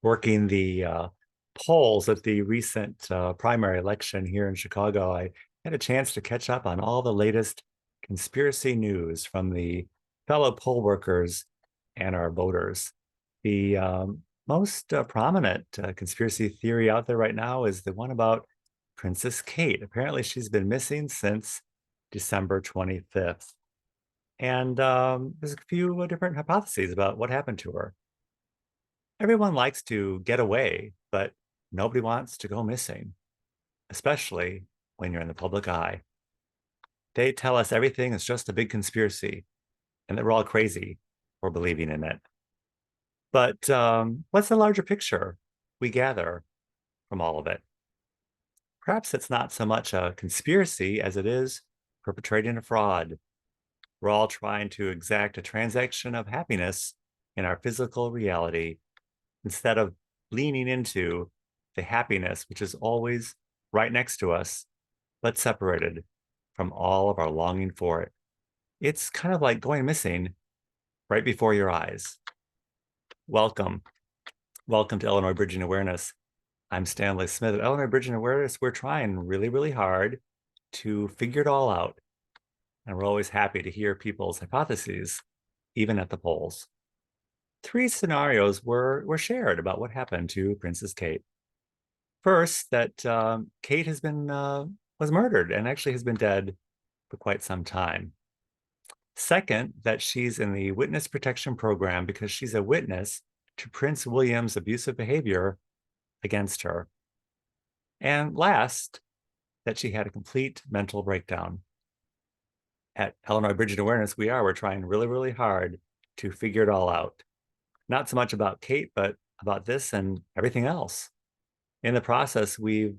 working the polls at the recent primary election here in Chicago, I had a chance to catch up on all the latest conspiracy news from the fellow poll workers and our voters. The most prominent conspiracy theory out there right now is the one about Princess Kate. Apparently, she's been missing since December 25th. And there's a few different hypotheses about what happened to her. Everyone likes to get away, but nobody wants to go missing, especially when you're in the public eye. They tell us everything is just a big conspiracy and that we're all crazy for believing in it. But what's the larger picture we gather from all of it? Perhaps it's not so much a conspiracy as it is perpetrating a fraud. We're all trying to exact a transaction of happiness in our physical reality instead of leaning into the happiness which is always right next to us, but separated from all of our longing for it. It's kind of like going missing right before your eyes. Welcome. Welcome to Illinois Bridging Awareness. I'm Stanley Smith. At Illinois Bridging Awareness, we're trying really, really hard to figure it all out. And we're always happy to hear people's hypotheses, even at the polls. Three scenarios were shared about what happened to Princess Kate. First, that Kate was murdered and actually has been dead for quite some time. Second, that she's in the witness protection program because she's a witness to Prince William's abusive behavior against her. And last, that she had a complete mental breakdown. At Illinois Bridging Awareness, we're trying really, really hard to figure it all out. Not so much about Kate, but about this and everything else. In the process, we've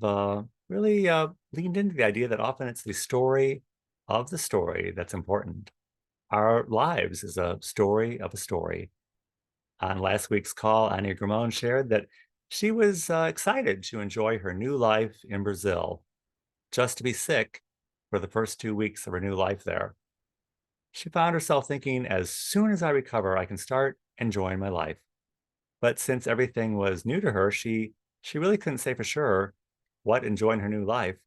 really leaned into the idea that often it's the story of the story that's important. Our lives is a story of a story. On last week's call, Anya Gramone shared that she was excited to enjoy her new life in Brazil, just to be sick for the first 2 weeks of her new life there. She found herself thinking, as soon as I recover, I can start enjoying my life. But since everything was new to her, she really couldn't say for sure what enjoying her new life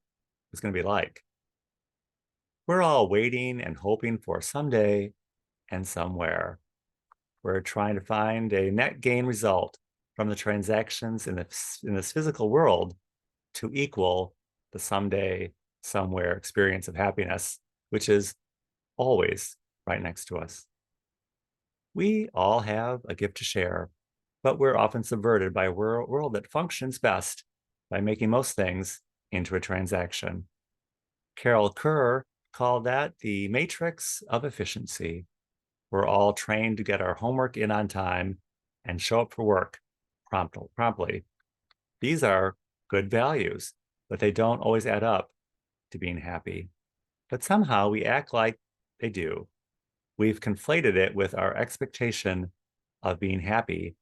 was going to be like. We're all waiting and hoping for someday and somewhere. We're trying to find a net gain result from the transactions in this physical world to equal the someday, somewhere experience of happiness, which is always right next to us. We all have a gift to share, but we're often subverted by a world that functions best by making most things into a transaction. Carol Kerr called that the matrix of efficiency. We're all trained to get our homework in on time and show up for work promptly. These are good values, but they don't always add up to being happy. But somehow we act like they do. We've conflated it with our expectation of being happy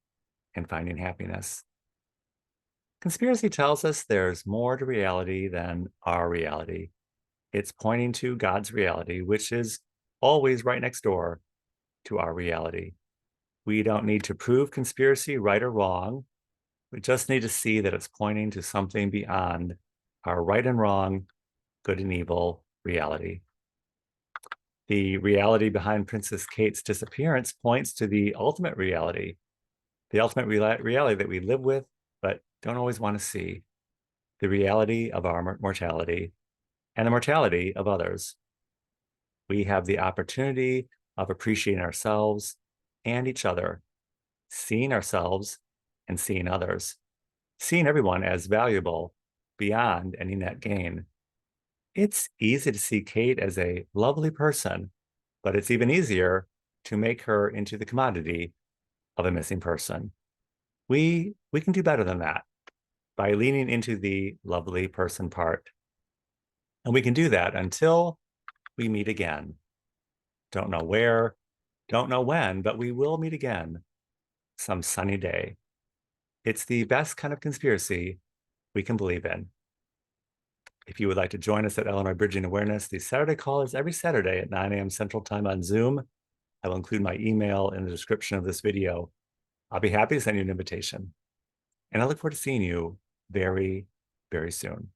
and finding happiness. Conspiracy tells us there's more to reality than our reality. It's pointing to God's reality, which is always right next door to our reality. We don't need to prove conspiracy right or wrong. We just need to see that it's pointing to something beyond our right and wrong, good and evil reality. The reality behind Princess Kate's disappearance points to the ultimate reality reality that we live with, but don't always want to see, the reality of our mortality and the mortality of others. We have the opportunity of appreciating ourselves and each other, seeing ourselves and seeing others, seeing everyone as valuable beyond any net gain. It's easy to see Kate as a lovely person, but it's even easier to make her into the commodity of a missing person. We can do better than that by leaning into the lovely person part. And we can do that until we meet again. Don't know where, don't know when, but we will meet again some sunny day. It's the best kind of conspiracy we can believe in. If you would like to join us at Illinois Bridging Awareness, the Saturday call is every Saturday at 9 a.m. Central Time on Zoom. I will include my email in the description of this video. I'll be happy to send you an invitation. and I look forward to seeing you very, very soon.